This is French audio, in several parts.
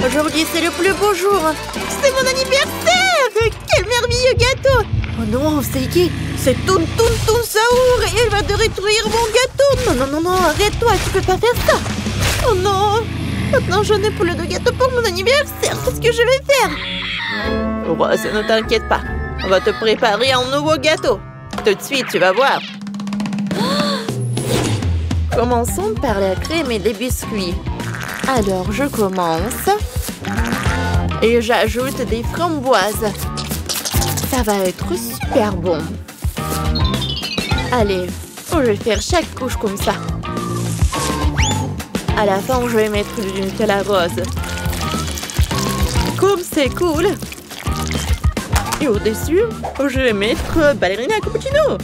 Aujourd'hui, c'est le plus beau jour. C'est mon anniversaire. Quel merveilleux gâteau. Oh non, c'est qui? C'est Toun Saour. Et elle va te détruire mon gâteau. Non, non, non, non, arrête-toi, tu peux pas faire ça. Oh non. Maintenant, je n'ai plus de gâteau pour mon anniversaire. Qu'est-ce que je vais faire? Rose, ne t'inquiète pas. On va te préparer un nouveau gâteau. Tout de suite, tu vas voir. Commençons par la crème et les biscuits. Alors, je commence. Et j'ajoute des framboises. Ça va être super bon. Allez, je vais faire chaque couche comme ça. À la fin, je vais mettre du Nutella rose. Comme c'est cool. Et au-dessus, je vais mettre ballerina cappuccino.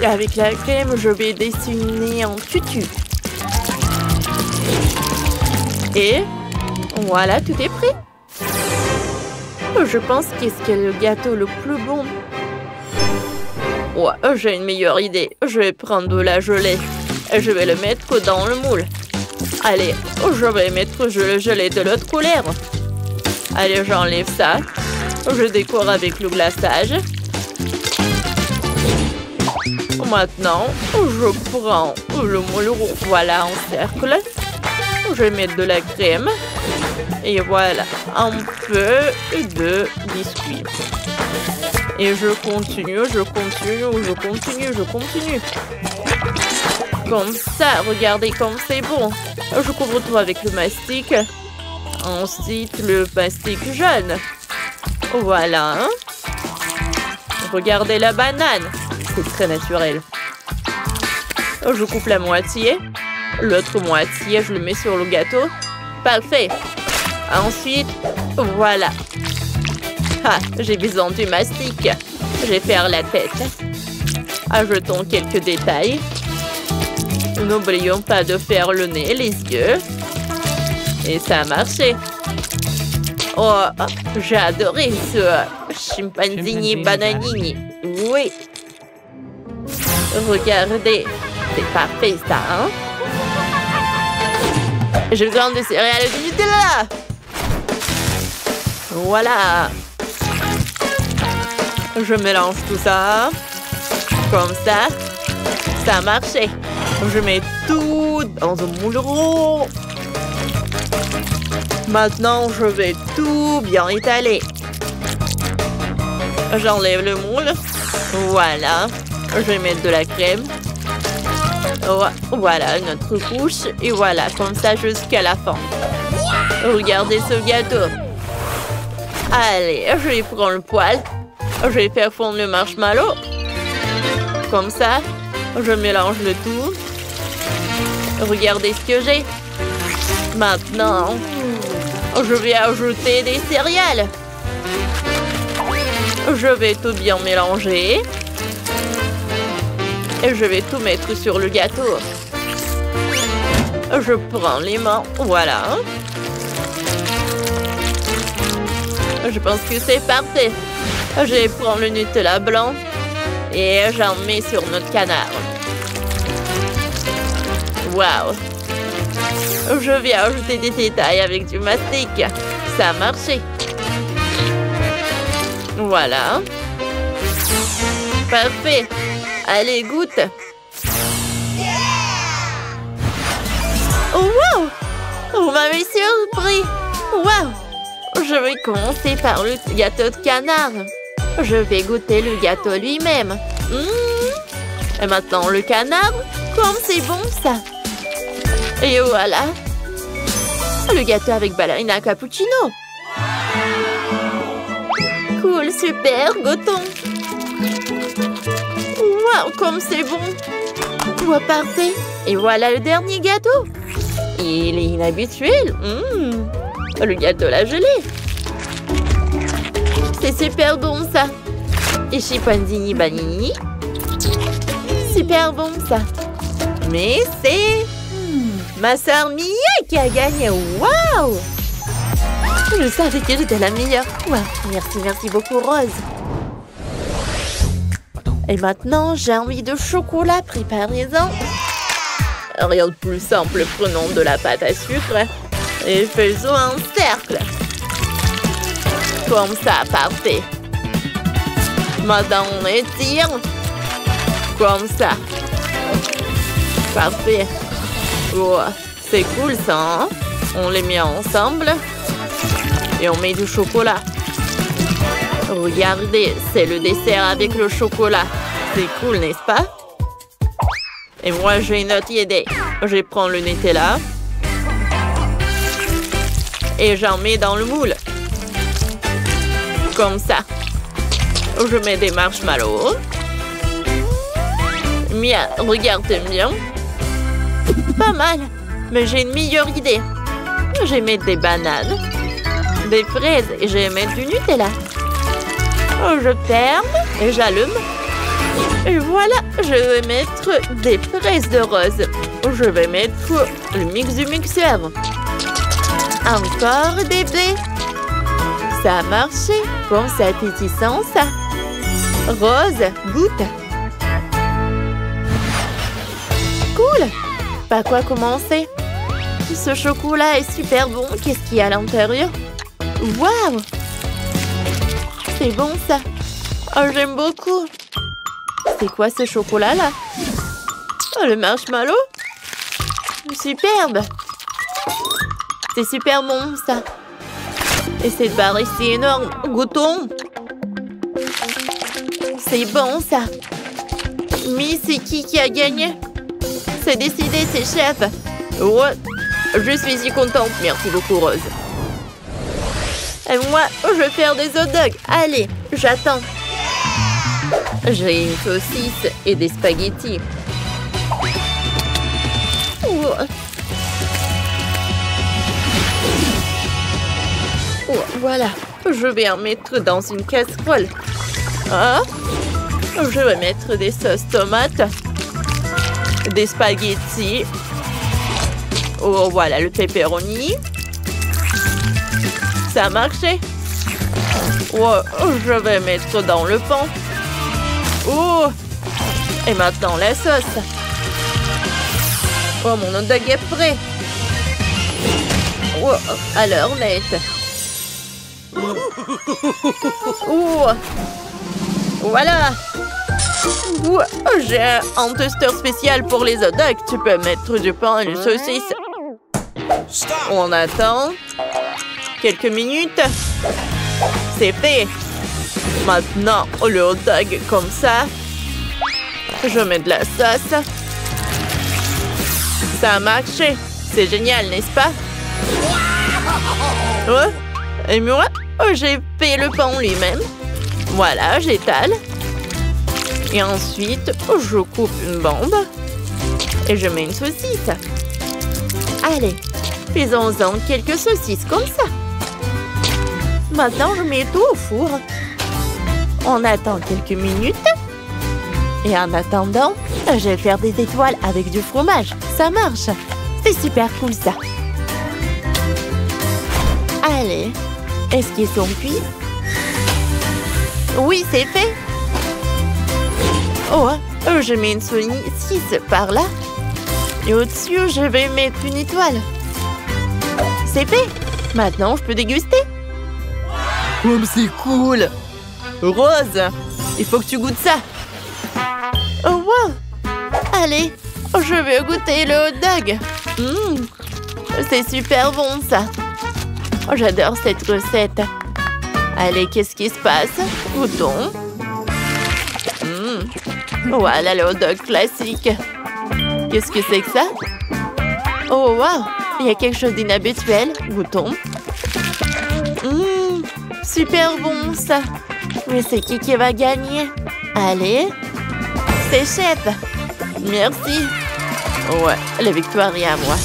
Et avec la crème, je vais dessiner un tutu. Et voilà, tout est prêt. Je pense qu'est-ce que le gâteau le plus bon. Ouais, j'ai une meilleure idée. Je vais prendre de la gelée et je vais le mettre dans le moule. Allez, je vais mettre le gelée de l'autre couleur. Allez, j'enlève ça. Je décore avec le glaçage. Maintenant, je prends le moule rond. Voilà, en cercle. Je vais mettre de la crème. Et voilà, un peu de biscuit. Et je continue. Comme ça, regardez comme c'est bon. Je couvre tout avec le mastic. Ensuite, le mastic jaune. Voilà. Regardez la banane. C'est très naturel. Je coupe la moitié. L'autre moitié, je le mets sur le gâteau. Parfait. Ensuite, voilà. Ah, j'ai besoin du mastic. Je vais faire la tête. Ajoutons quelques détails. N'oublions pas de faire le nez, les yeux. Et ça a marché. Oh, j'ai adoré ce chimpanzini bananini. Oui. Regardez. C'est parfait, ça, hein? J'ai besoin de céréales et de Nutella. Voilà. Je mélange tout ça. Comme ça. Ça a marché. Je mets tout dans un moule rond. Maintenant, je vais tout bien étaler. J'enlève le moule. Voilà. Je vais mettre de la crème. Voilà notre couche. Et voilà, comme ça jusqu'à la fin. Regardez ce gâteau. Allez, je vais prendre le poêle. Je vais faire fondre le marshmallow. Comme ça, je mélange le tout. Regardez ce que j'ai. Maintenant, je vais ajouter des céréales. Je vais tout bien mélanger. Et je vais tout mettre sur le gâteau. Je prends les mains. Voilà. Je pense que c'est parfait. Je vais prendre le Nutella blanc. Et j'en mets sur notre canard. Waouh! Je vais ajouter des détails avec du mastic. Ça a marché. Voilà. Parfait. Allez, goûte. Oh, wow! Vous m'avez surpris. Wow! Je vais commencer par le gâteau de canard. Je vais goûter le gâteau lui-même. Et maintenant, le canard. Comme c'est bon, ça. Et voilà. Le gâteau avec ballerina cappuccino. Cool, super, goûtons. Wow, comme c'est bon. Wow, parfait. Et voilà le dernier gâteau. Il est inhabituel. Le gâteau la gelée. C'est super bon, ça. Et chimpanzini banini. Super bon, ça. Mais c'est ma sœur Mia qui a gagné. Waouh! Je savais que j'étais la meilleure. Wow. Merci beaucoup, Rose. Et maintenant, j'ai envie de chocolat. Préparez-en. Rien de plus simple. Prenons de la pâte à sucre. Et faisons un cercle. Comme ça, parfait. Maintenant, on étire. Comme ça. Parfait. Oh, c'est cool ça, hein? On les met ensemble. Et on met du chocolat. Regardez, c'est le dessert avec le chocolat. C'est cool, n'est-ce pas? Et moi, j'ai une autre idée. Je prends le Nutella. Et j'en mets dans le moule. Comme ça. Je mets des marshmallows. Mia, regarde bien. Pas mal. Mais j'ai une meilleure idée. Je vais mettre des bananes, des fraises et je vais mettre du Nutella. Je ferme et j'allume. Et voilà, je vais mettre des fraises de rose. Je vais mettre le mix du mixeur. Encore des blés. Ça a marché. Bon, c'est appétissant ça. Rose, goûte. Cool. Par quoi commencer? Ce chocolat est super bon. Qu'est-ce qu'il y a à l'intérieur? Waouh! C'est bon ça. Oh, j'aime beaucoup. C'est quoi ce chocolat-là? Oh, le marshmallow? Superbe. C'est super bon ça. Et cette barre ici énorme. Goûtons. C'est bon ça. Mais c'est qui a gagné? C'est décidé, c'est chef. Ouais. Je suis si contente. Merci beaucoup, Rose. Et moi, je vais faire des hot dogs. Allez, j'attends. J'ai une saucisse et des spaghettis. Oh. Oh, voilà. Je vais en mettre dans une casserole. Ah. Je vais mettre des sauces tomates. Des spaghettis. Oh, voilà le pepperoni. Ça a marché. Oh, je vais mettre dans le pan. Oh, et maintenant la sauce. Oh, mon hot dog est prêt. Oh, alors net. Oh, voilà. Oh, j'ai un toaster spécial pour les hot dogs. Tu peux mettre du pain et du saucisse. On attend. Quelques minutes. C'est fait. Maintenant, le hot dog comme ça. Je mets de la sauce. Ça a marché. C'est génial, n'est-ce pas? Oh, et moi, j'ai fait le pain lui-même. Voilà, j'étale. Et ensuite, je coupe une bande. Et je mets une saucisse. Allez, faisons-en quelques saucisses comme ça. Maintenant, je mets tout au four. On attend quelques minutes. Et en attendant, je vais faire des étoiles avec du fromage. Ça marche. C'est super cool, ça. Allez, est-ce qu'ils sont cuits? Oui, c'est fait. Oh, je mets une saucisse par là. Et au-dessus, je vais mettre une étoile. C'est fait. Maintenant, je peux déguster. Oh, c'est cool. Rose, il faut que tu goûtes ça. Oh, wow. Allez, je vais goûter le hot dog. C'est super bon, ça. Oh, j'adore cette recette. Allez, qu'est-ce qui se passe? Goûtons. Voilà le hot dog classique. Qu'est-ce que c'est que ça? Oh, wow. Il y a quelque chose d'inhabituel. Goûtons. Super bon, ça. Mais c'est qui va gagner? Allez. C'est chef. Merci. Ouais, la victoire est à moi.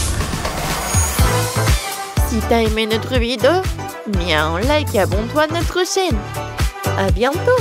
Si t'as aimé notre vidéo, mets un like et abonne-toi à notre chaîne. À bientôt.